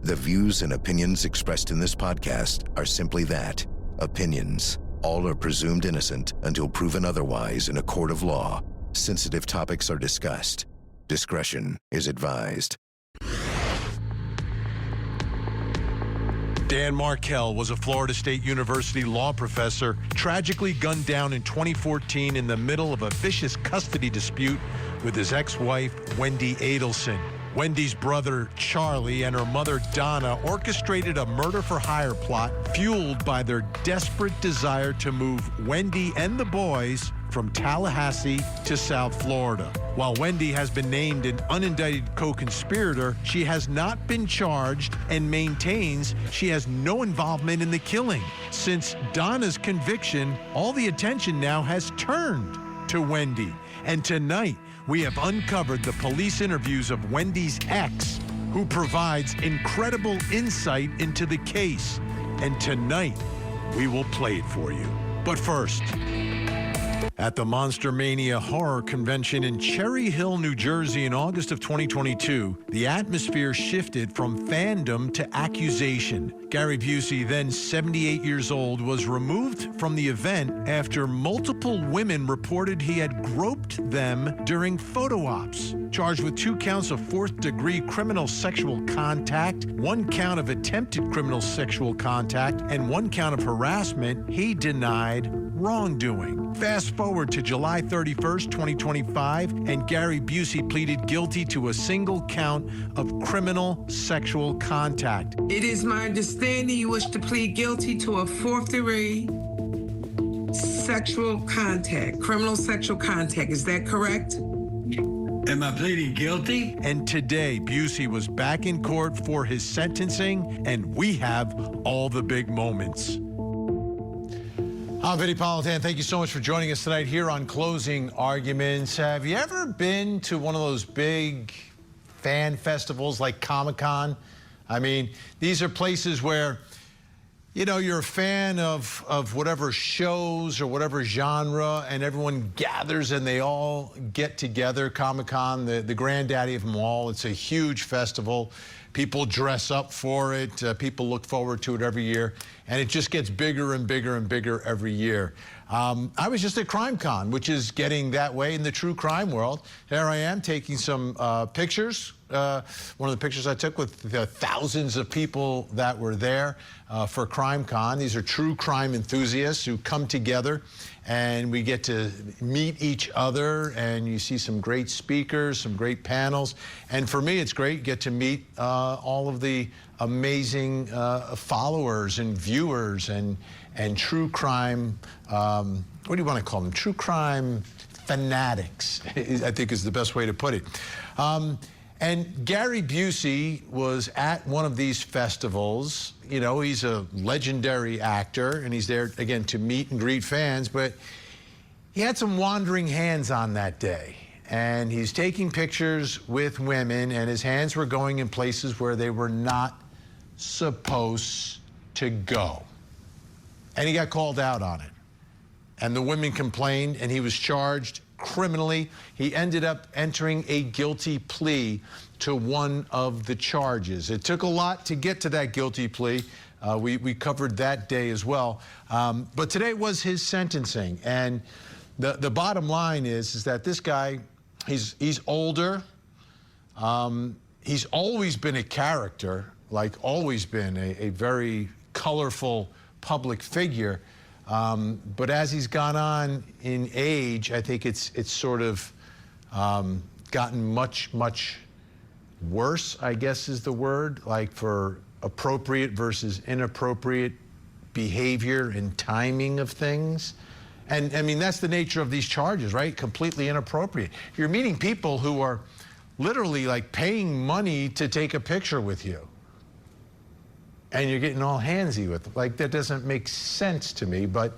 The views and opinions expressed in this podcast are simply that, opinions. All are presumed innocent until proven otherwise in a court of law. Sensitive topics are discussed. Discretion is advised. Dan Markel was a Florida State University law professor, tragically gunned down in 2014 in the middle of a vicious custody dispute with his ex-wife, Wendi Adelson. Wendy's brother, Charlie, and her mother, Donna, orchestrated a murder-for-hire plot fueled by their desperate desire to move Wendi and the boys from Tallahassee to South Florida. While Wendi has been named an unindicted co-conspirator, she has not been charged and maintains she has no involvement in the killing. Since Donna's conviction, all the attention now has turned to Wendi. And tonight, we have uncovered the police interviews of Wendy's ex, who provides incredible insight into the case. And tonight, we will play it for you. But first, at the Monster Mania Horror Convention in Cherry Hill, New Jersey in August of 2022, the atmosphere shifted from fandom to accusation. Gary Busey, then 78 years old, was removed from the event after multiple women reported he had groped them during photo ops. Charged with 2 counts of fourth-degree criminal sexual contact, 1 count of attempted criminal sexual contact, and 1 count of harassment, he denied wrongdoing. Fast forward to July 31st, 2025, and Gary Busey pleaded guilty to a single count of criminal sexual contact. It is my understanding you wish to plead guilty to a fourth-degree sexual contact, criminal sexual contact. Is that correct? Am I pleading guilty? And today, Busey was back in court for his sentencing, and we have all the big moments. I'm Vinnie Politan. Thank you so much for joining us tonight here on Closing Arguments. Have you ever been to one of those big fan festivals like Comic-Con? I mean, these are places where, you know, you're a fan of whatever shows or whatever genre, and everyone gathers and they all get together. Comic-Con, the granddaddy of them all. It's a huge festival. People dress up for it. People look forward to it every year. And it just gets bigger and bigger and bigger every year. I was just at CrimeCon, which is getting that way in the true crime world. There I am taking some pictures. One of the pictures I took with the thousands of people that were there for CrimeCon. These are true crime enthusiasts who come together, and we get to meet each other, and you see some great speakers, some great panels. And for me, it's great. You get to meet all of the amazing followers and viewers and true crime, what do you want to call them? True crime fanatics, I think is the best way to put it. And Gary Busey was at one of these festivals. You know, he's a legendary actor, and he's there, again, to meet and greet fans, but he had some wandering hands on that day. And he's taking pictures with women, and his hands were going in places where they were not supposed to go. And he got called out on it. And the women complained, and he was charged criminally. He ended up entering a guilty plea to one of the charges. It took a lot to get to that guilty plea. We covered that day as well. But today was his sentencing. And the bottom line is that this guy, he's older. He's always been a character, like always been a very colorful public figure. But as he's gone on in age, I think it's sort of gotten much worse, I guess is the word, like for appropriate versus inappropriate behavior and timing of things. And I mean, that's the nature of these charges, right? Completely inappropriate. You're meeting people who are literally like paying money to take a picture with you. And you're getting all handsy with them. Like, that doesn't make sense to me, but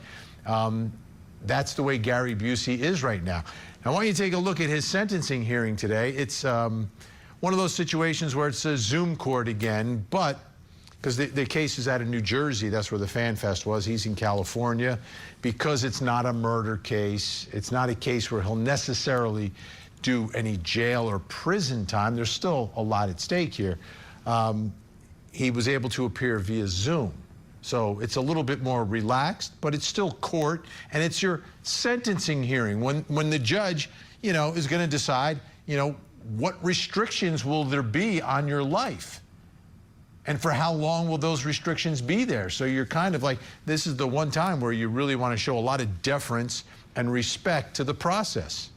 that's the way Gary Busey is right now. I want you to take a look at his sentencing hearing today. It's one of those situations where it's a Zoom court again, but because the case is out of New Jersey, that's where the Fan Fest was. He's in California. Because it's not a murder case, it's not a case where he'll necessarily do any jail or prison time. There's still a lot at stake here. he was able to appear via Zoom. So it's a little bit more relaxed, but it's still court, and it's your sentencing hearing when the judge, you know, is going to decide, you know, what restrictions will there be on your life? And for how long will those restrictions be there? So you're kind of like, this is the one time where you really want to show a lot of deference and respect to the process.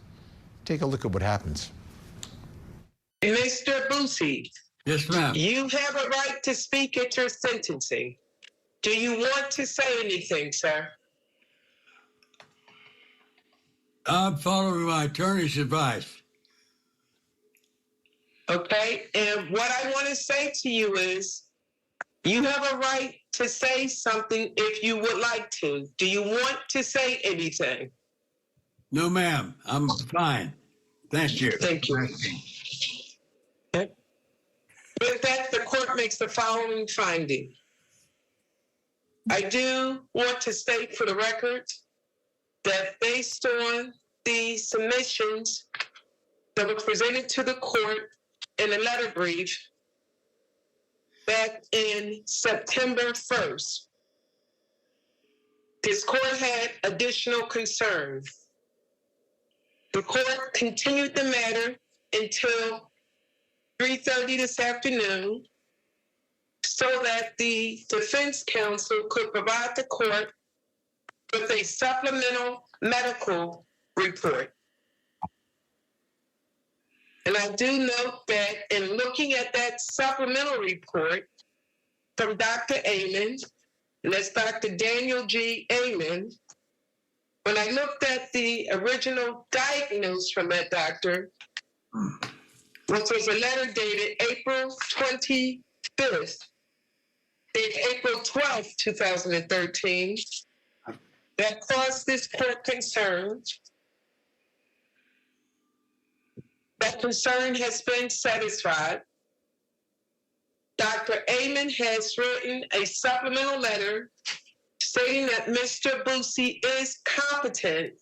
Take a look at what happens. Mr. Boosie, Yes, ma'am. you have a right to speak at your sentencing. Do you want to say anything, sir? I'm following my attorney's advice. Okay, and what I want to say to you is, you have a right to say something if you would like to. Do you want to say anything? No, ma'am. I'm fine. Thank you. Thank you. Okay. With that, the court makes the following finding. I do want to state for the record that based on the submissions that were presented to the court in a letter brief back in September 1st, this court had additional concerns. The court continued the matter until 3:30 this afternoon so that the defense counsel could provide the court with a supplemental medical report. And I do note that in looking at that supplemental report from Dr. Amen, and that's Dr. Daniel G. Amen, when I looked at the original diagnosis from that doctor, which was a letter dated April 25th, dated April 12th, 2013, that caused this court concern. That concern has been satisfied. Dr. Amen has written a supplemental letter stating that Mr. Boosie is competent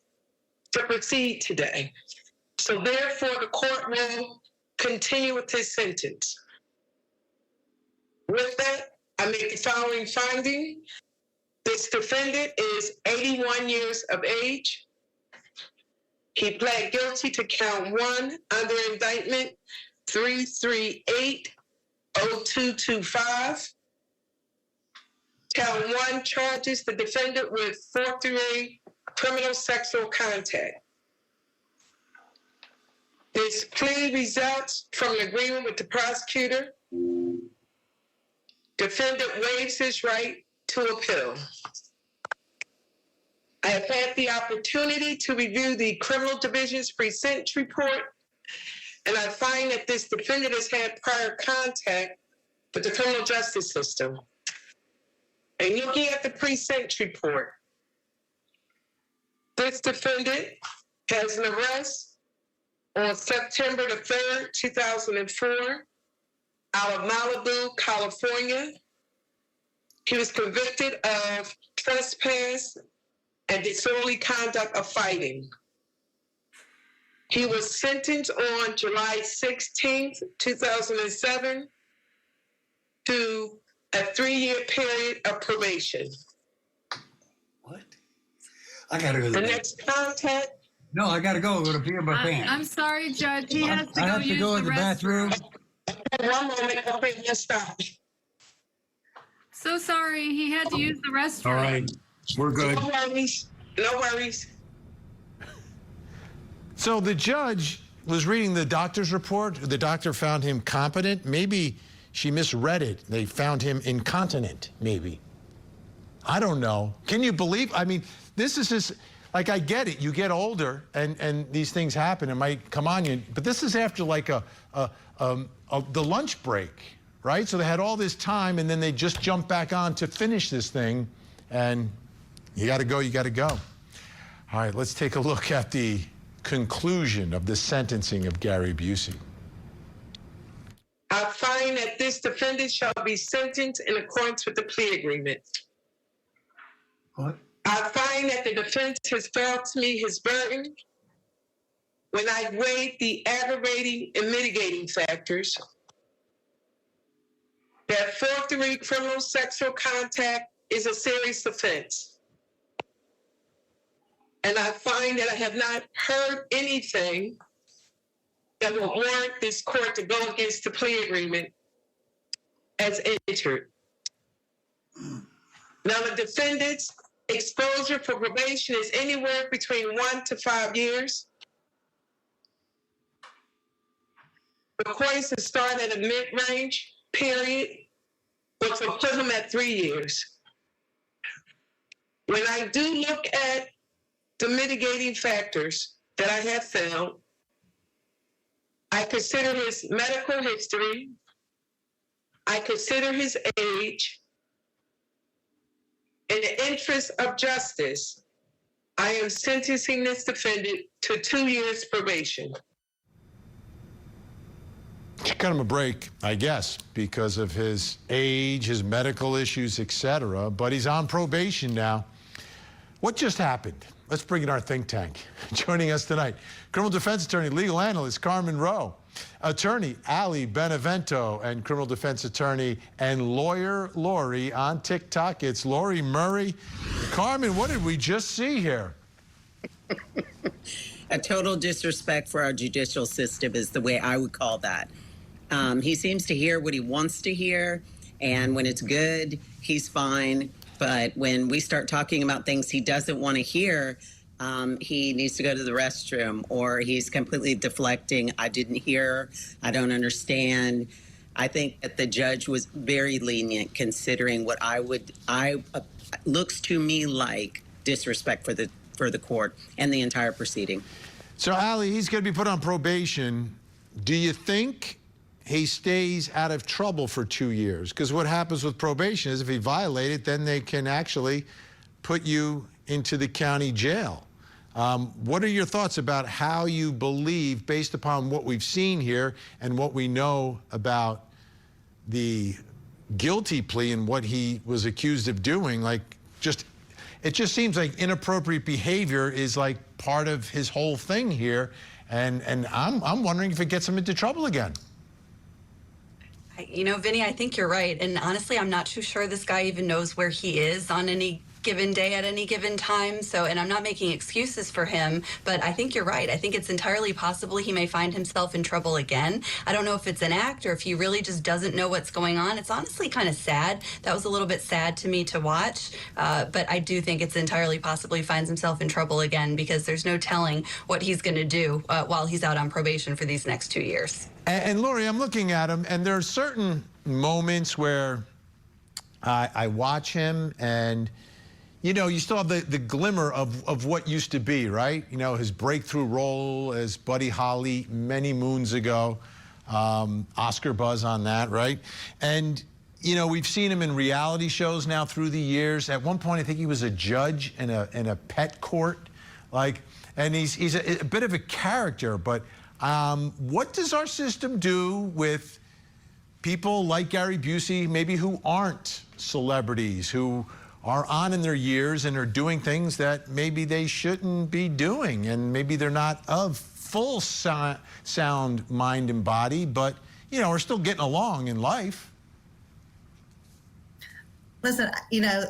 to proceed today. So therefore, the court will continue with his sentence. With that, I make the following finding. This defendant is 81 years of age. He pled guilty to count 1 under indictment 338-0225. Count 1 charges the defendant with fourth-degree criminal sexual contact. This plea results from an agreement with the prosecutor. Defendant waives his right to appeal. I have had the opportunity to review the criminal division's pre-sentence report, and I find that this defendant has had prior contact with the criminal justice system. And looking at the pre-sentence report, this defendant has an arrest on September the 3rd, 2004, out of Malibu, California. He was convicted of trespass and disorderly conduct of fighting. He was sentenced on July 16th, 2007 to a 3-year period of probation. What? I gotta go. The next contact. No, I gotta go. Go to pee in my pants. I'm sorry, Judge. He has to I go have to use go the in the bathroom. One moment, okay, let's stop. So sorry. He had to use the restroom. All right, we're good. No worries. No worries. So the judge was reading the doctor's report. The doctor found him competent. Maybe she misread it. They found him incontinent, maybe. I don't know. Can you believe? I mean, this is just, like, I get it. You get older and these things happen. It might come on you. But this is after like the lunch break, right? So they had all this time and then they just jumped back on to finish this thing. And you got to go, you got to go. All right, let's take a look at the conclusion of the sentencing of Gary Busey. I find that this defendant shall be sentenced in accordance with the plea agreement. What? I find that the defense has failed to meet his burden when I weighed the aggravating and mitigating factors. that fourth degree criminal sexual contact is a serious offense. And I find that I have not heard anything that will warrant this court to go against the plea agreement as entered. Now, the defendant's exposure for probation is anywhere between 1 to 5 years. The court is to start at a mid-range period, which will put him at 3 years. When I do look at the mitigating factors that I have found, I consider his medical history, I consider his age. In the interest of justice, I am sentencing this defendant to 2 years probation. Cut him a break, I guess, because of his age, his medical issues, etc. But he's on probation now. What just happened? Let's bring in our think tank. Joining us tonight, criminal defense attorney, legal analyst Carmen Rowe, attorney Ali Benevento, and criminal defense attorney and lawyer Lori on TikTok. It's Lori Murray. Carmen, what did we just see here? A total disrespect for our judicial system is the way I would call that. He seems to hear what he wants to hear, and when it's good, he's fine. But when we start talking about things he doesn't want to hear, he needs to go to the restroom, or he's completely deflecting. I didn't hear. I don't understand. I think that the judge was very lenient, considering what looks to me like disrespect for the court and the entire proceeding. So, Ali, he's going to be put on probation. Do you think he stays out of trouble for 2 years? Because what happens with probation is if he violated, then they can actually put you into the county jail. What are your thoughts about how you believe, based upon what we've seen here and what we know about the guilty plea and what he was accused of doing? It just seems like inappropriate behavior is like part of his whole thing here, and I'm wondering if it gets him into trouble again. You know, Vinny, I think you're right. And honestly, I'm not too sure this guy even knows where he is on any given day at any given time. So, and I'm not making excuses for him, but I think you're right. I think it's entirely possible he may find himself in trouble again. I don't know if it's an act or if he really just doesn't know what's going on. It's honestly kind of sad. That was a little bit sad to me to watch. But I do think it's entirely possible he finds himself in trouble again, because there's no telling what he's going to do while he's out on probation for these next 2 years. And Lori, I'm looking at him, and there are certain moments where I watch him, and you know, you still have the glimmer of what used to be, right? You know, his breakthrough role as Buddy Holly many moons ago, Oscar buzz on that, right? And, you know, we've seen him in reality shows now through the years. At one point, I think he was a judge in a pet court, and he's a bit of a character. But what does our system do with people like Gary Busey, maybe who aren't celebrities, who are on in their years and are doing things that maybe they shouldn't be doing, and maybe they're not of full sound mind and body, but, you know, are still getting along in life? Listen, you know,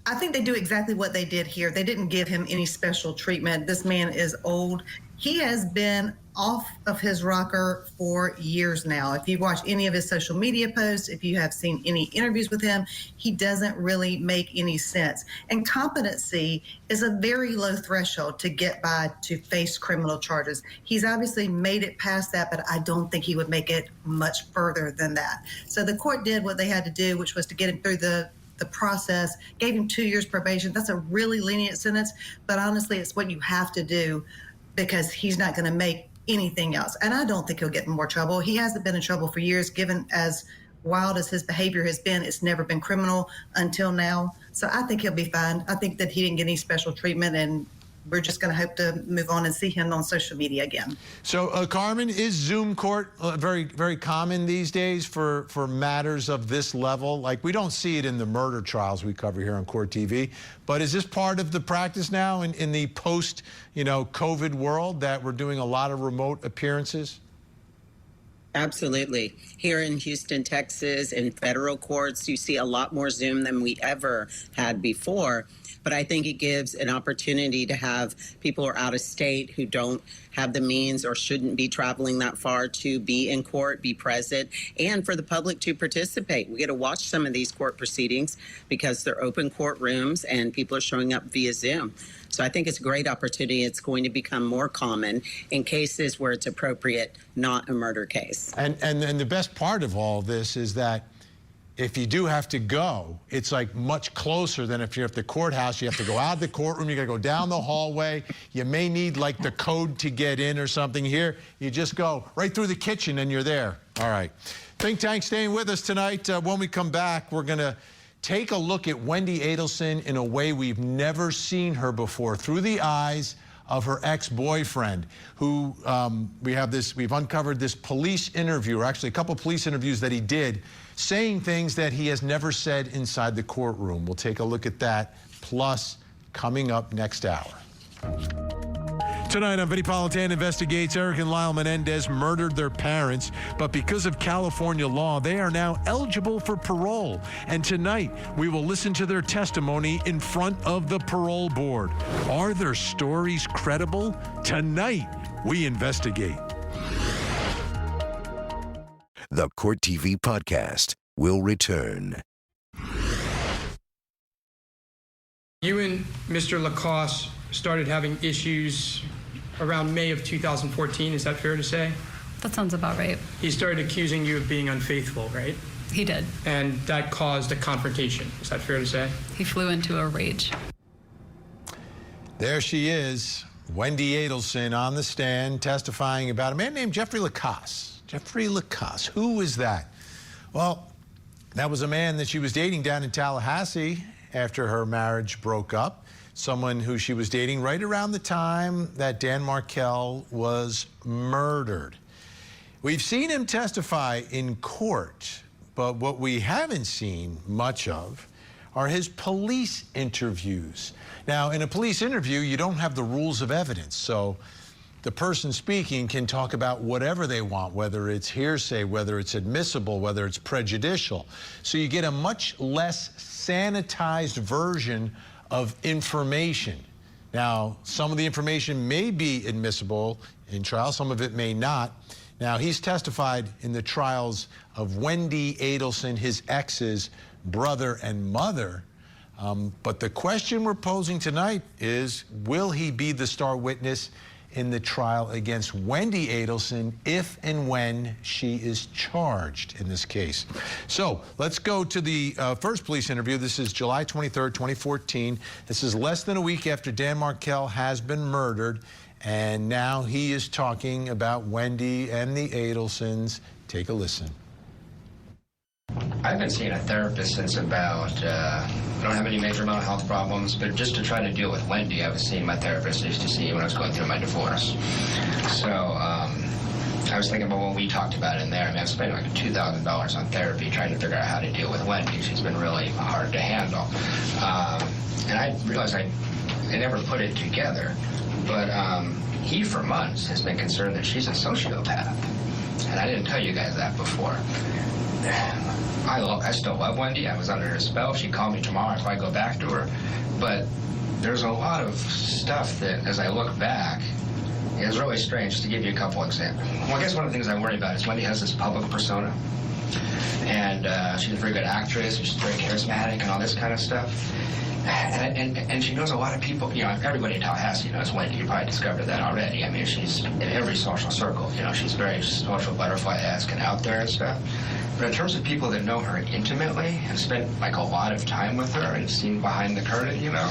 I think they do exactly what they did here. They didn't give him any special treatment. This man is old. He has been off of his rocker for years now. If you watch any of his social media posts, if you have seen any interviews with him, he doesn't really make any sense. And competency is a very low threshold to get by to face criminal charges. He's obviously made it past that, but I don't think he would make it much further than that. So the court did what they had to do, which was to get him through the process, gave him 2 years probation. That's a really lenient sentence, but honestly, it's what you have to do, because he's not going to make anything else. And I don't think he'll get in more trouble. He hasn't been in trouble for years, given as wild as his behavior has been. It's never been criminal until now. So I think he'll be fine. I think that he didn't get any special treatment, and we're just going to hope to move on and see him on social media again. So, Carmen, is Zoom court very, very common these days for matters of this level? Like, we don't see it in the murder trials we cover here on Court TV, but is this part of the practice now in the post, you know, COVID world, that we're doing a lot of remote appearances? Absolutely. Here in Houston, Texas, in federal courts, you see a lot more Zoom than we ever had before. But I think it gives an opportunity to have people who are out of state who don't have the means or shouldn't be traveling that far to be in court, be present, and for the public to participate. We get to watch some of these court proceedings because they're open courtrooms and people are showing up via Zoom. So I think it's a great opportunity. It's going to become more common in cases where it's appropriate, not a murder case. And the best part of all this is that if you do have to go, it's like much closer than if you're at the courthouse. You have to go out of the courtroom, you gotta go down the hallway. You may need like the code to get in or something. Here, you just go right through the kitchen and you're there. All right. Think Tank staying with us tonight. When we come back, we're gonna take a look at Wendi Adelson in a way we've never seen her before, through the eyes of her ex-boyfriend, who we've uncovered this police interview, or actually a couple police interviews that he did, saying things that he has never said inside the courtroom. We'll take a look at that, plus coming up next hour. Tonight on Vinnie Politan investigates Eric and Lyle Menendez murdered their parents, but because of California law, they are now eligible for parole. And tonight, we will listen to their testimony in front of the parole board. Are their stories credible? Tonight, we investigate. The Court TV podcast will return. You and Mr. Lacasse started having issues around May of 2014, is that fair to say? That sounds about right. He started accusing you of being unfaithful, right? He did. And that caused a confrontation, is that fair to say? He flew into a rage. There she is, Wendi Adelson on the stand testifying about a man named Jeffrey Lacasse. Jeffrey Lacasse, who was that? Well, that was a man that she was dating down in Tallahassee after her marriage broke up. Someone who she was dating right around the time that Dan Markel was murdered. We've seen him testify in court, but what we haven't seen much of are his police interviews. Now, in a police interview, you don't have the rules of evidence, so the person speaking can talk about whatever they want, whether it's hearsay, whether it's admissible, whether it's prejudicial. So you get a much less sanitized version of information. Now, some of the information may be admissible in trial, some of it may not. Now, he's testified in the trials of Wendi Adelson, his ex's brother and mother. But the question we're posing tonight is, will he be the star witness in the trial against Wendi Adelson if and when she is charged in this case? So let's go to the first police interview. This is July 23rd, 2014. This is less than a week after Dan Markel has been murdered, and now he is talking about Wendi and the Adelsons. Take a listen. I've been seeing a therapist since about, I don't have any major mental health problems, but just to try to deal with Wendi, I was seeing my therapist I used to see when I was going through my divorce. So I was thinking about what we talked about in there. I mean, I've spent like $2,000 on therapy trying to figure out how to deal with Wendi. She's been really hard to handle. And I realized I never put it together, but he for months has been concerned that she's a sociopath. And I didn't tell you guys that before. I still love Wendi. I was under her spell. If she called me tomorrow, I'd probably go back to her. But there's a lot of stuff that, as I look back, is really strange. Just to give you a couple examples. Well, I guess one of the things I worry about is Wendi has this public persona. And she's a very good actress. She's very charismatic and all this kind of stuff. And she knows a lot of people. You know, everybody in Tallahassee knows Wendi. You probably discovered that already. I mean, she's in every social circle. You know, she's very social butterfly-esque and out there and stuff. But in terms of people that know her intimately and spent like a lot of time with her and seen behind the curtain, you know,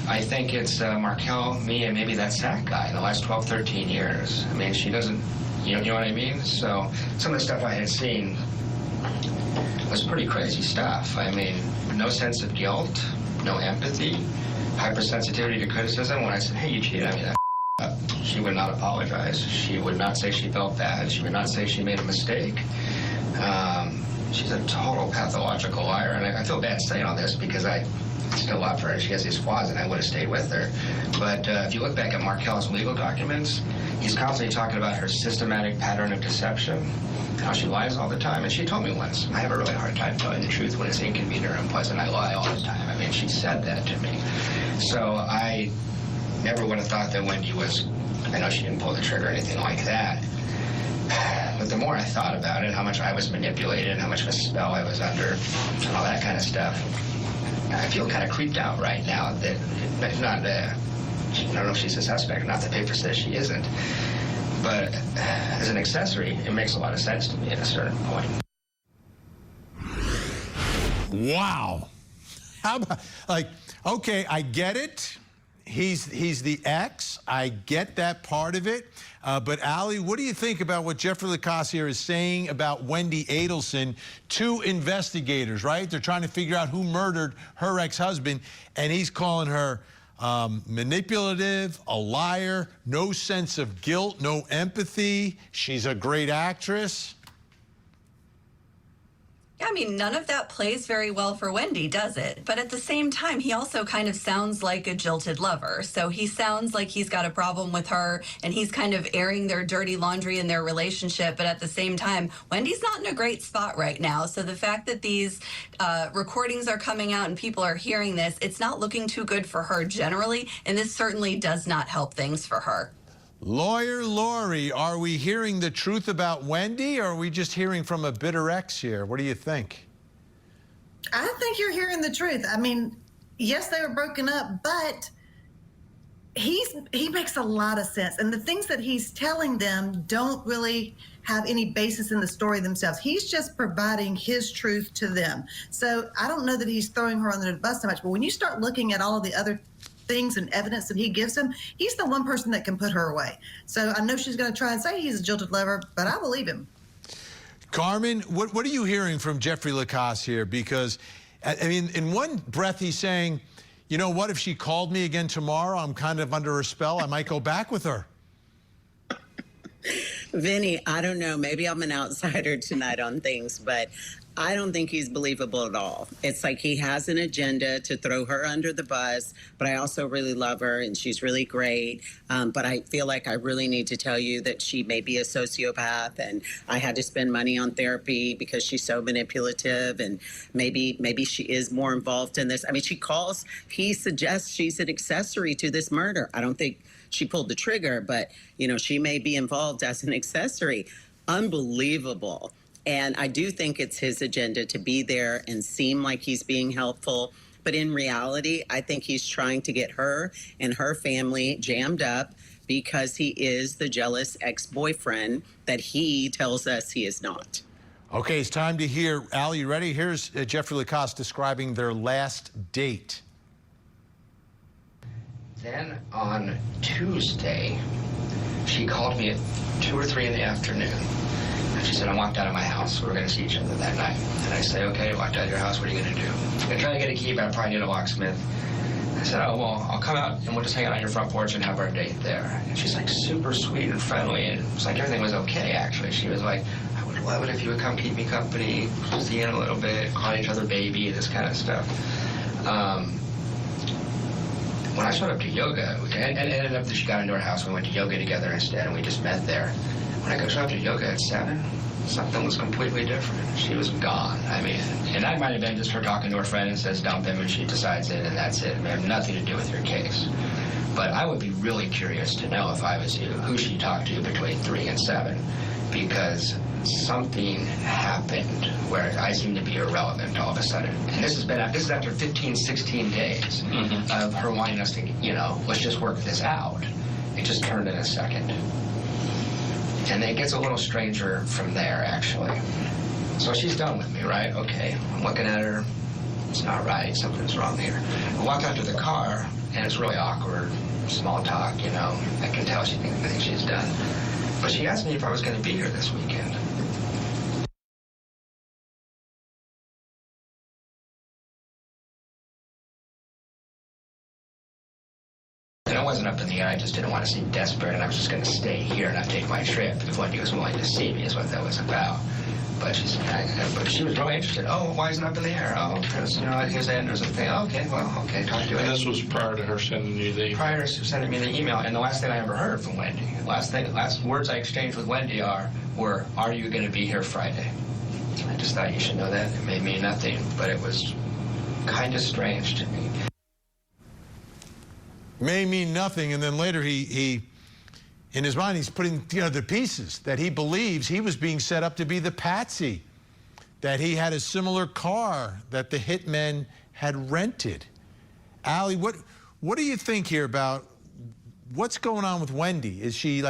I think it's Markel, me, and maybe that Sack guy in the last 12, 13 years. I mean, she doesn't, you know what I mean? So some of the stuff I had seen was pretty crazy stuff. I mean, no sense of guilt, no empathy, hypersensitivity to criticism. When I said, hey, you cheated, I mean, that up. She would not apologize. She would not say she felt bad. She would not say she made a mistake. She's a total pathological liar, and I feel bad saying all this because I still love her. She has these flaws, and I would have stayed with her. But if you look back at Markel's legal documents, he's constantly talking about her systematic pattern of deception, how she lies all the time. And she told me once, I have a really hard time telling the truth when it's inconvenient or unpleasant. I lie all the time. I mean, she said that to me. So I never would have thought that Wendi was, I know she didn't pull the trigger or anything like that. But the more I thought about it, how much I was manipulated, how much of a spell I was under, and all that kind of stuff, I feel kind of creeped out right now that, not, I don't know if she's a suspect, not the paper says she isn't, but as an accessory, it makes a lot of sense to me at a certain point. Wow. How about, like, okay, I get it. He's the ex. I get that part of it. But, Allie, what do you think about what Jeffrey Lacasse here is saying about Wendi Adelson to investigators, right? They're trying to figure out who murdered her ex-husband, and he's calling her manipulative, a liar, no sense of guilt, no empathy. She's a great actress. I mean, none of that plays very well for Wendi, does it? But at the same time, he also kind of sounds like a jilted lover. So he sounds like he's got a problem with her, and he's kind of airing their dirty laundry in their relationship. But at the same time, Wendy's not in a great spot right now. So the fact that these recordings are coming out and people are hearing this, it's not looking too good for her generally. And this certainly does not help things for her. Lawyer Lori, are we hearing the truth about Wendi, or are we just hearing from a bitter ex here? What do you think? I think you're hearing the truth. I mean, yes, they were broken up, but he makes a lot of sense. And the things that he's telling them don't really have any basis in the story themselves. He's just providing his truth to them. So I don't know that he's throwing her under the bus so much, but when you start looking at all of the other things and evidence that he gives him, he's the one person that can put her away. So I know she's going to try and say he's a jilted lover, but I believe him. Carmen, what are you hearing from Jeffrey Lacasse here? Because, I mean, in one breath he's saying, you know what, if she called me again tomorrow, I'm kind of under her spell, I might go back with her. Vinny, I don't know. Maybe I'm an outsider tonight on things, but I don't think he's believable at all. It's like he has an agenda to throw her under the bus, but I also really love her and she's really great. But I feel like I really need to tell you that she may be a sociopath, and I had to spend money on therapy because she's so manipulative, and maybe she is more involved in this. I mean, he suggests she's an accessory to this murder. I don't think she pulled the trigger, but, you know, she may be involved as an accessory. Unbelievable. And I do think it's his agenda to be there and seem like he's being helpful. But in reality, I think he's trying to get her and her family jammed up because he is the jealous ex-boyfriend that he tells us he is not. Okay, it's time to hear. Al, you ready? Here's Jeffrey Lacasse describing their last date. Then on Tuesday, she called me at 2 or 3 in the afternoon. And she said, I walked out of my house. We were going to see each other that night. And I say, okay, I walked out of your house. What are you going to do? I'm going to try to get a key, but I probably need a locksmith. I said, oh, well, I'll come out and we'll just hang out on your front porch and have our date there. And she's like super sweet and friendly. And it was like everything was okay, actually. She was like, I would love it if you would come keep me company, see in a little bit, call each other baby, this kind of stuff. When I showed up to yoga, it ended up that she got into her house. We went to yoga together instead, and we just met there. When I showed up to yoga at 7, something was completely different. She was gone. I mean, and that might have been just her talking to her friend and says dump him, and she decides it, and that's it. It may have nothing to do with your case. But I would be really curious to know, if I was you, who she talked to between 3 and 7, because something happened where I seem to be irrelevant all of a sudden. And this is after 15, 16 days of her wanting us to, you know, let's just work this out. It just turned in a second. And it gets a little stranger from there, actually. So she's done with me, right? Okay, I'm looking at her. It's not right. Something's wrong here. I walk out to the car, and it's really awkward. Small talk, you know. I can tell I think she's done. But she asked me if I was going to be here this weekend. And it wasn't up in the air. I just didn't want to seem desperate, and I was just going to stay here and not take my trip if Wendi was willing to see me, is what that was about. But she was really interested. Oh, why isn't it up in the air? Oh, because, his end or something. Okay, well, okay, talk to you. And this was prior to her sending you the email? Prior to sending me the email. And the last thing I ever heard from Wendi, last words I exchanged with Wendi were, are you going to be here Friday? I just thought you should know that. It may mean nothing, but it was kind of strange to me. May mean nothing, and then later he in his mind, he's putting together the pieces that he believes he was being set up to be the patsy, that he had a similar car that the hitmen had rented. Allie, what do you think here about what's going on with Wendi? Is she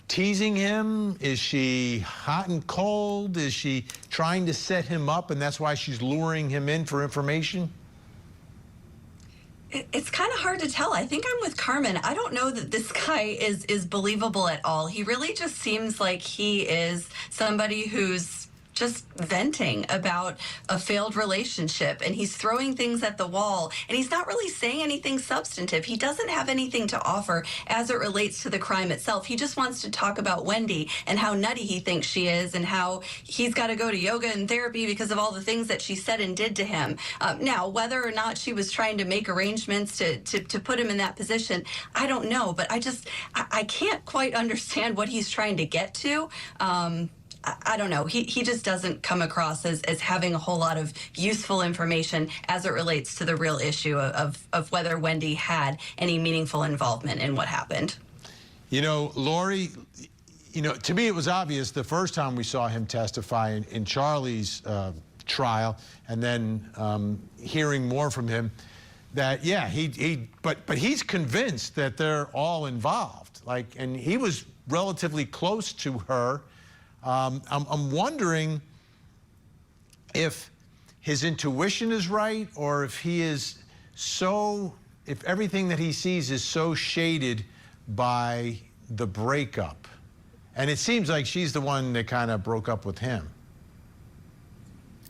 teasing him? Is she hot and cold? Is she trying to set him up and that's why she's luring him in for information? It's kind of hard to tell. I think I'm with Carmen. I don't know that this guy is believable at all. He really just seems like he is somebody who's just venting about a failed relationship, and he's throwing things at the wall, and he's not really saying anything substantive. He doesn't have anything to offer as it relates to the crime itself. He just wants to talk about Wendi and how nutty he thinks she is and how he's got to go to yoga and therapy because of all the things that she said and did to him. Now, whether or not she was trying to make arrangements to put him in that position, I don't know, but I can't quite understand what he's trying to get to. I don't know. He just doesn't come across as having a whole lot of useful information as it relates to the real issue of whether Wendi had any meaningful involvement in what happened. Lori, to me it was obvious the first time we saw him testify in Charlie's trial, and then hearing more from him, that but he's convinced that they're all involved. And he was relatively close to her. I'm wondering if his intuition is right, or if if everything that he sees is so shaded by the breakup. And it seems like she's the one that kind of broke up with him.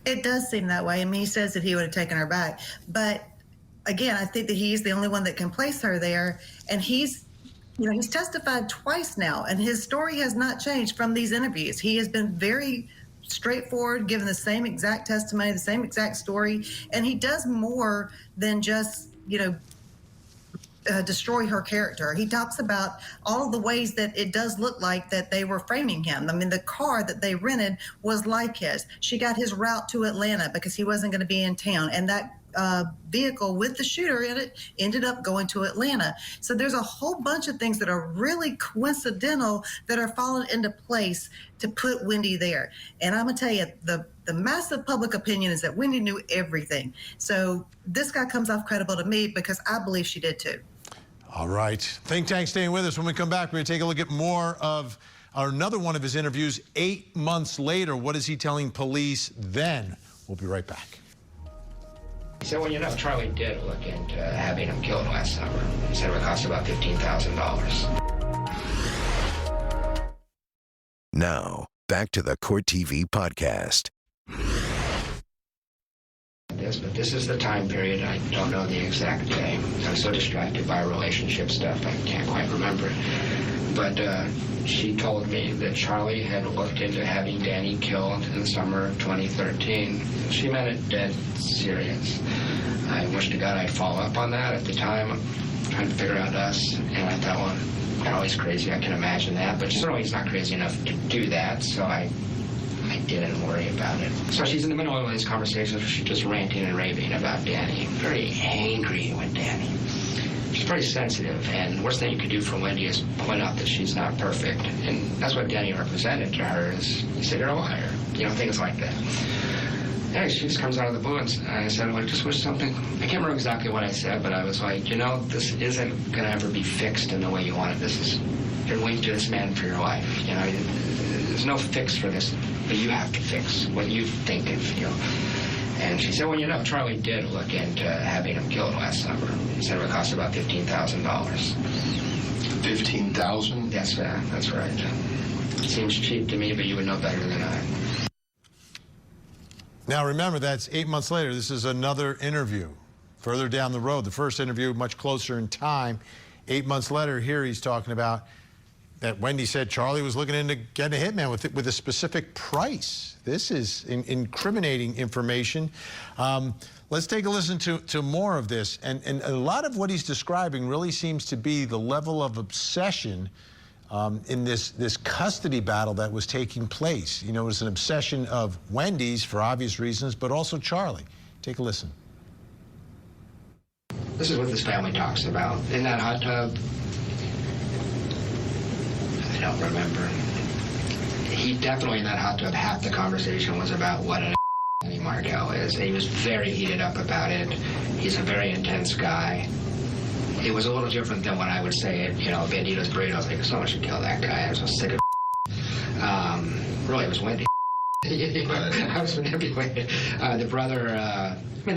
It does seem that way. I mean, he says that he would have taken her back. But again, I think that he's the only one that can place her there. And he's testified twice now, and his story has not changed from these interviews. He has been very straightforward, given the same exact testimony, the same exact story, and he does more than just, destroy her character. He talks about all of the ways that it does look like that they were framing him. I mean, the car that they rented was like his. She got his route to Atlanta because he wasn't going to be in town, and that vehicle with the shooter in it ended up going to Atlanta. So there's a whole bunch of things that are really coincidental that are falling into place to put Wendi there. And I'm gonna tell you, the massive public opinion is that Wendi knew everything. So this guy comes off credible to me because I believe she did too. All right, Think Tank staying with us. When we come back, we're gonna take a look at more of another one of his interviews 8 months later. What is he telling police then? We'll be right back. He said, well, Charlie did look into having him killed last summer. He said it would cost about $15,000. Now, back to the Court TV podcast. But this is the time period. I don't know the exact day. I'm so distracted by relationship stuff, I can't quite remember it. But she told me that Charlie had looked into having Danny killed in the summer of 2013. She meant it dead serious. I wish to God I'd follow up on that. At the time, I'm trying to figure out us, and I thought, well, Charlie's crazy, I can imagine that, but certainly he's not crazy enough to do that, so I didn't worry about it. So she's in the middle of these conversations where she's just ranting and raving about Danny, very angry with Danny. She's pretty sensitive, and the worst thing you could do for Wendi is point out that she's not perfect. And that's what Danny represented to her, is he said, you're a liar, things like that. Anyway, she just comes out of the blue, and I said, well, I just wish something, I can't remember exactly what I said, but I was like, this isn't going to ever be fixed in the way you want it. You're linked to this man for your life. There's no fix for this, but you have to fix what you think and feel. And she said, well, Charlie did look into having him killed last summer. He said it would cost about $15,000. $15,000? That's right. It seems cheap to me, but you would know better than I. Now remember, that's 8 months later. This is another interview further down the road. The first interview much closer in time. 8 months later, here he's talking about, that Wendi said Charlie was looking into getting a hitman with a specific price. This is incriminating information. Let's take a listen to more of this. And a lot of what he's describing really seems to be the level of obsession in this custody battle that was taking place. You know, it was an obsession of Wendi's for obvious reasons, but also Charlie. Take a listen. This is what this family talks about. In that hot tub, I don't remember. He definitely, in that hot tub, half the conversation was about what an Vinnie Martel is. He was very heated up about it. He's a very intense guy. It was a little different than when I would say it, you know, Bandito's burritos, like, someone should kill that guy. I was so sick of really, it was Wendi. I was manipulated. The brother, I mean,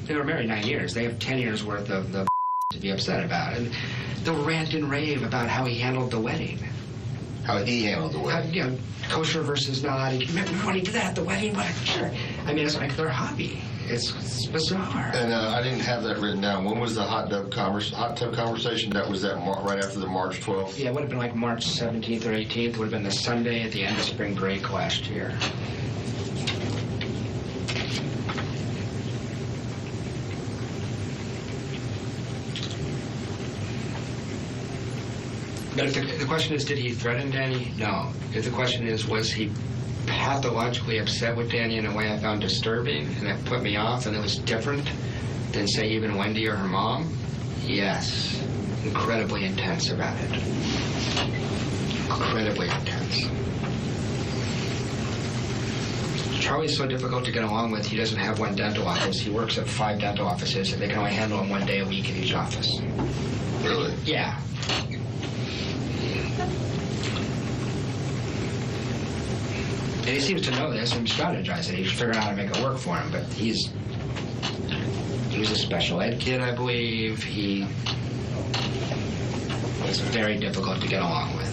they were married 9 years. They have 10 years worth of the to be upset about. And the rant and rave about how he handled the wedding. How he handled the wedding? You know, kosher versus not. Remember when he did that at the wedding? What? Sure. I mean, it's like their hobby. It's bizarre. And I didn't have that written down. When was the hot tub conversation? That was that right after the March 12th? Yeah, it would have been like March 17th or 18th. Would have been the Sunday at the end of spring break last year. But if the question is, did he threaten Danny? No. If the question is, was he pathologically upset with Danny in a way I found disturbing and that put me off and it was different than, say, even Wendi or her mom? Yes. Incredibly intense about it. Incredibly intense. Charlie's so difficult to get along with, he doesn't have one dental office. He works at 5 dental offices, and they can only handle him 1 day a week in each office. Really? Yeah. And he seems to know this and strategize it. He's figuring out how to make it work for him, but he was a special ed kid, I believe. He was very difficult to get along with.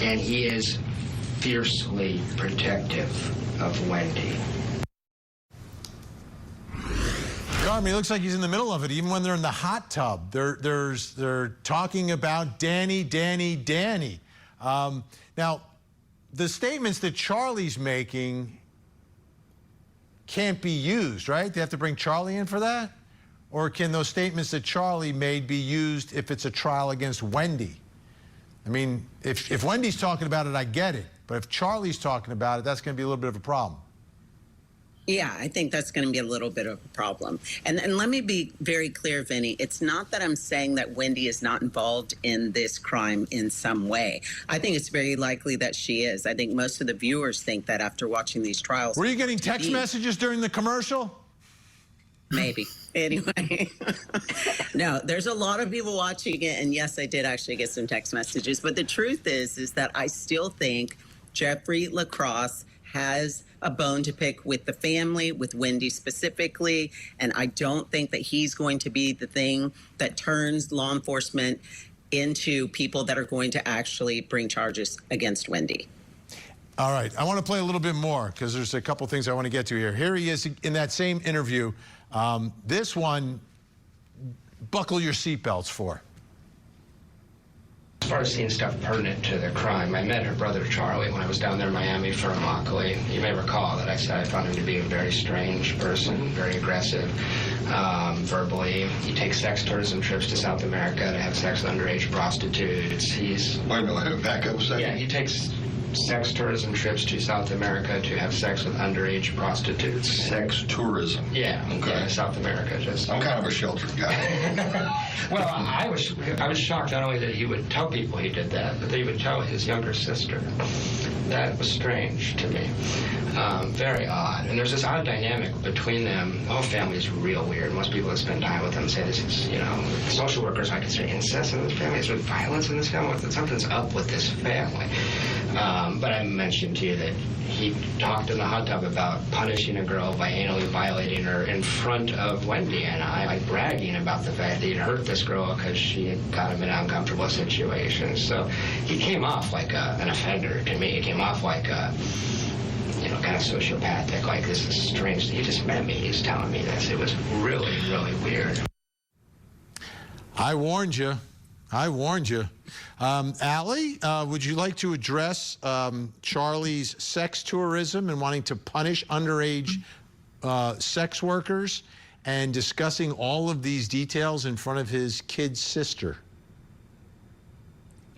And he is fiercely protective of Wendi. I mean, it looks like he's in the middle of it, even when they're in the hot tub. They're talking about Danny. Now, the statements that Charlie's making can't be used, right? They have to bring Charlie in for that? Or can those statements that Charlie made be used if it's a trial against Wendi? I mean, if Wendi's talking about it, I get it. But if Charlie's talking about it, that's going to be a little bit of a problem. Yeah, I think that's going to be a little bit of a problem. And let me be very clear, Vinny. It's not that I'm saying that Wendi is not involved in this crime in some way. I think it's very likely that she is. I think most of the viewers think that after watching these trials. Were you getting text messages during the commercial? Maybe. Anyway. No, there's a lot of people watching it. And yes, I did actually get some text messages. But the truth is that I still think Jeffrey Lacasse has a bone to pick with the family, with Wendi specifically, and I don't think that he's going to be the thing that turns law enforcement into people that are going to actually bring charges against Wendi. All right, I want to play a little bit more because there's a couple things I want to get to here. Here he is in that same interview. This one, buckle your seatbelts for. As far as seeing stuff pertinent to the crime, I met her brother Charlie when I was down there in Miami for Immokalee. You may recall that I said I found him to be a very strange person, very aggressive, verbally. He takes sex tourism trips to South America to have sex with underage prostitutes. Wait a minute, back up a second. Yeah, he takes sex tourism trips to South America to have sex with underage prostitutes. Sex tourism? Yeah, okay. Yeah, South America. I'm kind of a sheltered guy. Well, I was shocked not only that he would tell people he did that, but that he would tell his younger sister. That was strange to me. Very odd. And there's this odd dynamic between them. The whole family is real weird. Most people that spend time with them say this is, you know, social workers might consider incest in this family. Is there violence in this family? Something's up with this family. But I mentioned to you that he talked in the hot tub about punishing a girl by anally violating her in front of Wendi and I, like bragging about the fact that he'd hurt this girl because she had got him in uncomfortable situations. So he came off like an offender to me. He came off like kind of sociopathic, like, this is strange. He just met me, he's telling me this. It was really, really weird. I warned you. I warned you. Allie, would you like to address Charlie's sex tourism and wanting to punish underage sex workers and discussing all of these details in front of his kid's sister?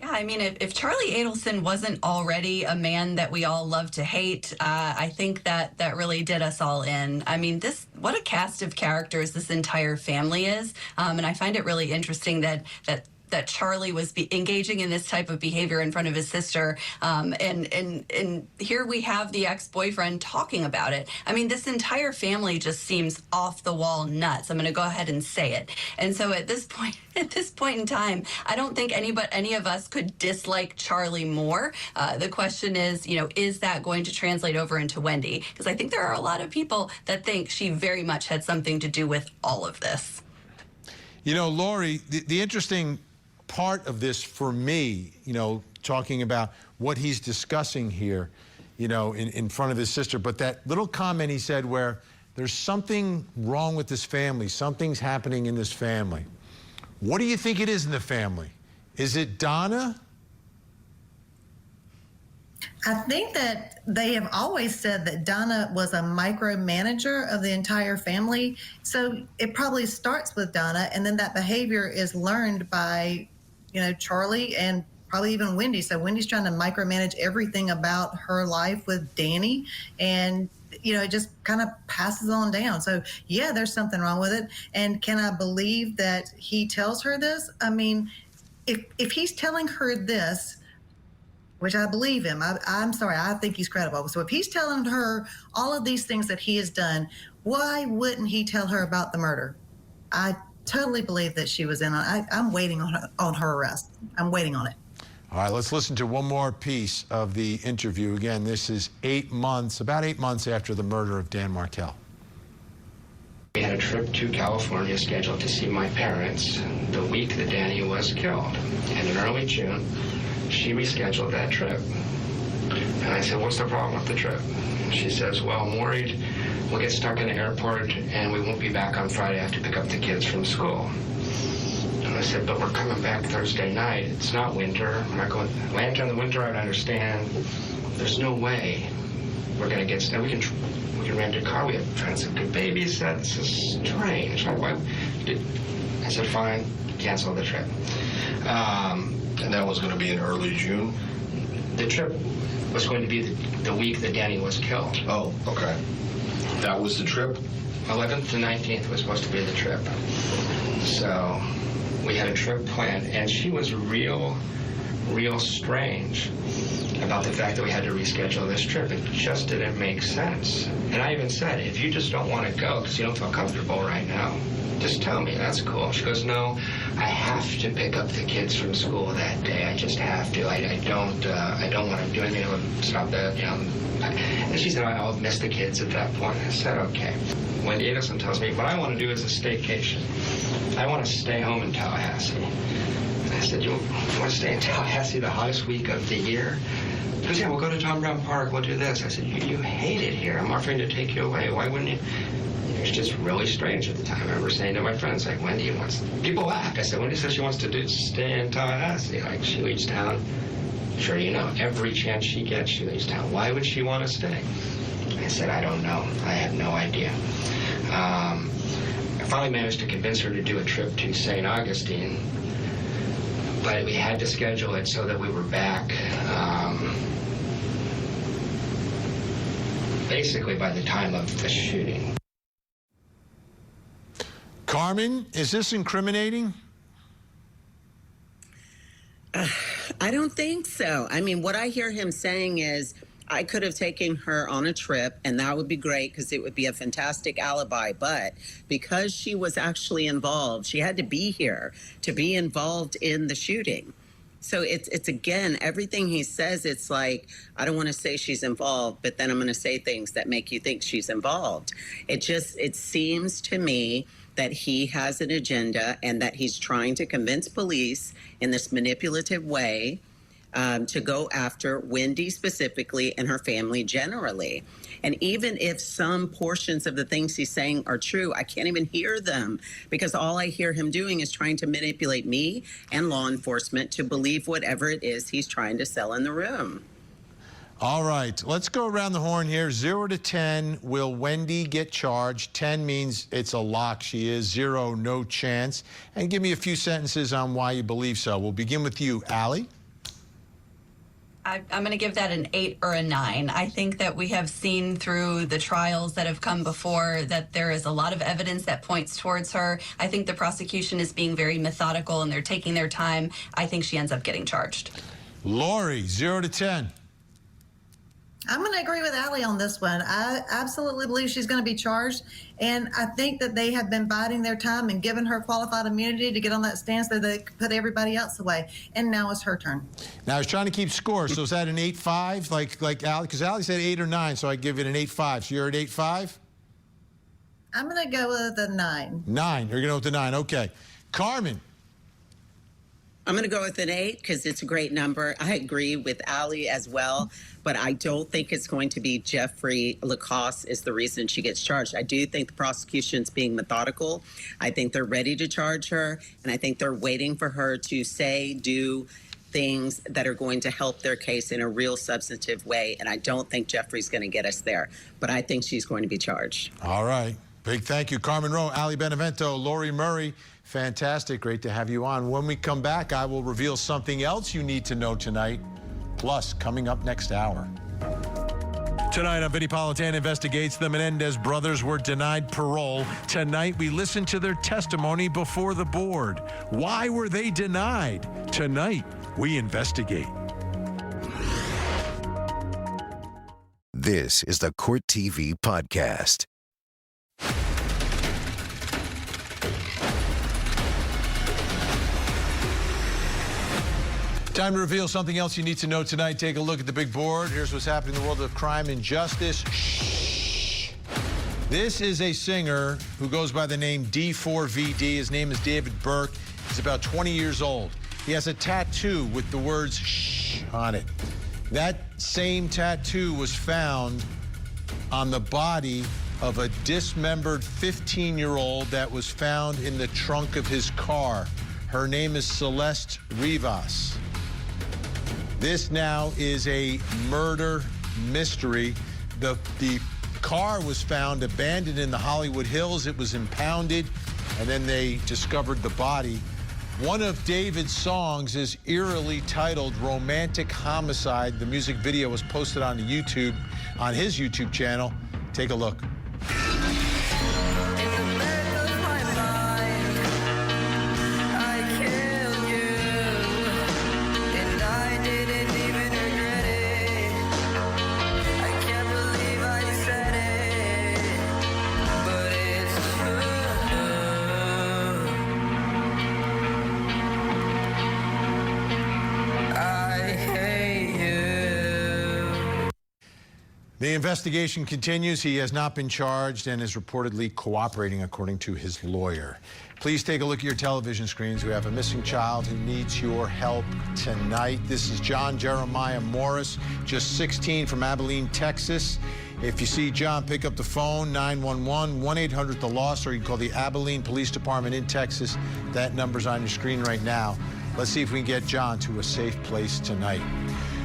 Yeah, I mean, if Charlie Adelson wasn't already a man that we all love to hate, I think that really did us all in. I mean, what a cast of characters this entire family is. And I find it really interesting that Charlie was engaging in this type of behavior in front of his sister. And here we have the ex-boyfriend talking about it. I mean, this entire family just seems off the wall nuts. I'm going to go ahead and say it. And so at this point in time, I don't think any of us could dislike Charlie more. The question is, is that going to translate over into Wendi? Because I think there are a lot of people that think she very much had something to do with all of this. Lori, the interesting part of this for me, talking about what he's discussing here, in front of his sister, but that little comment he said where there's something wrong with this family, something's happening in this family. What do you think it is in the family? Is it Donna? I think that they have always said that Donna was a micromanager of the entire family. So it probably starts with Donna, and then that behavior is learned by, Charlie and probably even Wendi. So Wendy's trying to micromanage everything about her life with Danny, and it just kind of passes on down. So yeah, there's something wrong with it. And can I believe that he tells her this? I mean, if he's telling her this, which I believe him, I'm sorry, I think he's credible. So if he's telling her all of these things that he has done, why wouldn't he tell her about the murder? I totally believe that she was in on it. I'm waiting on her arrest. I'm waiting on it. All right, let's listen to one more piece of the interview. Again, this is about 8 months after the murder of Dan Markel. We had a trip to California scheduled to see my parents the week that Danny was killed. And in early June, she rescheduled that trip. And I said, what's the problem with the trip? She says, well, I'm worried we'll get stuck in the airport and we won't be back on Friday. I have to pick up the kids from school. And I said, but we're coming back Thursday night. It's not winter. We're not going lantern in the winter. I would understand. There's no way we're going to get stuck. We can rent a car. We have friends and good babies. This is strange. I said, fine, cancel the trip. And that was going to be in early June? The trip was going to be the week that Danny was killed. Oh, okay. That was the trip? 11th to 19th was supposed to be the trip. So we had a trip planned, and she was real strange about the fact that we had to reschedule this trip. It just didn't make sense. And I even said, if you just don't want to go because you don't feel comfortable right now, just tell me, that's cool. She goes, no, I have to pick up the kids from school that day. I just have to. I don't want to do anything to stop that. And she said, I'll miss the kids at that point. I said, okay. Wendi Adelson tells me, what I want to do is a staycation. I want to stay home in Tallahassee. And I said, you want to stay in Tallahassee the hottest week of the year? She goes, yeah, we'll go to Tom Brown Park. We'll do this. I said, you hate it here. I'm offering to take you away. Why wouldn't you? It was just really strange at the time. I remember saying to my friends, like, Wendi wants... People laughed. I said, Wendi says she wants to stay in Tallahassee. Like, she leaves town. Sure, every chance she gets, she leaves town. Why would she want to stay? I said, I don't know. I have no idea. I finally managed to convince her to do a trip to St. Augustine, but we had to schedule it so that we were back basically by the time of the shooting. Carmen, is this incriminating? I don't think so. I mean, what I hear him saying is, I could have taken her on a trip, and that would be great because it would be a fantastic alibi. But because she was actually involved, she had to be here to be involved in the shooting. So it's again, everything he says, it's like, I don't want to say she's involved, but then I'm going to say things that make you think she's involved. It seems to me that he has an agenda and that he's trying to convince police in this manipulative way to go after Wendi specifically and her family generally. And even if some portions of the things he's saying are true, I can't even hear them because all I hear him doing is trying to manipulate me and law enforcement to believe whatever it is he's trying to sell in the room. All right, let's go around the horn here. 0 to 10, will Wendi get charged? 10 means it's a lock, she is. 0, no chance. And give me a few sentences on why you believe so. We'll begin with you, Allie. I'm going to give that an 8 or a 9. I think that we have seen through the trials that have come before that there is a lot of evidence that points towards her. I think the prosecution is being very methodical and they're taking their time. I think she ends up getting charged. Lori, 0 to 10. I'm going to agree with Allie on this one. I absolutely believe she's going to be charged, and I think that they have been biding their time and given her qualified immunity to get on that stand so they could put everybody else away. And now it's her turn. Now, I was trying to keep score, so is that an 8-5 like Allie? Because Allie said 8 or 9, so I give it an 8-5. So you're at 8-5? I'm going to go with a 9. 9. You're going to go with the 9. Okay. Carmen. I'm going to go with an 8 because it's a great number. I agree with Allie as well, but I don't think it's going to be Jeffrey Lacasse is the reason she gets charged. I do think the prosecution's being methodical. I think they're ready to charge her, and I think they're waiting for her to say, do things that are going to help their case in a real substantive way, and I don't think Jeffrey's going to get us there, but I think she's going to be charged. All right. Big thank you, Carmen Rowe, Ali Benevento, Lori Murray. Fantastic. Great to have you on. When we come back, I will reveal something else you need to know tonight. Plus, coming up next hour. Tonight on Vinnie Politan Investigates, the Menendez brothers were denied parole. Tonight, we listen to their testimony before the board. Why were they denied? Tonight, we investigate. This is the Court TV Podcast. Time to reveal something else you need to know tonight. Take a look at the big board. Here's what's happening in the world of crime and justice. Shh. This is a singer who goes by the name D4VD. His name is David Burke. He's about 20 years old. He has a tattoo with the words shh on it. That same tattoo was found on the body of a dismembered 15-year-old that was found in the trunk of his car. Her name is Celeste Rivas. This now is a murder mystery. The car was found abandoned in the Hollywood Hills. It was impounded, and then they discovered the body. One of David's songs is eerily titled Romantic Homicide. The music video was posted on YouTube, on his YouTube channel. Take a look. The investigation continues. He has not been charged and is reportedly cooperating, according to his lawyer. Please take a look at your television screens. We have a missing child who needs your help tonight. This is John Jeremiah Morris, just 16, from Abilene, Texas. If you see John, pick up the phone, 911, 1-800-THE-LOST, or you can call the Abilene Police Department in Texas. That number's on your screen right now. Let's see if we can get John to a safe place tonight.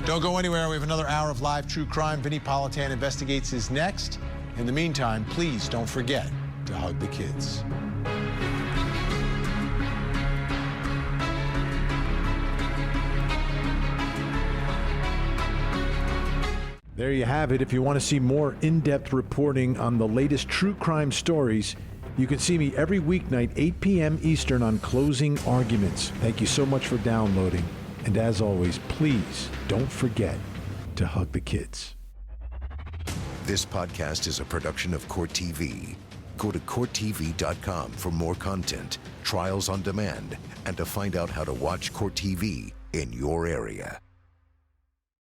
Don't go anywhere. We have another hour of live true crime. Vinnie Politan Investigates is next. In the meantime, please don't forget to hug the kids. There you have it. If you want to see more in-depth reporting on the latest true crime stories, you can see me every weeknight, 8 p.m. Eastern on Closing Arguments. Thank you so much for downloading. And as always, please don't forget to hug the kids. This podcast is a production of Court TV. Go to CourtTV.com for more content, trials on demand, and to find out how to watch Court TV in your area.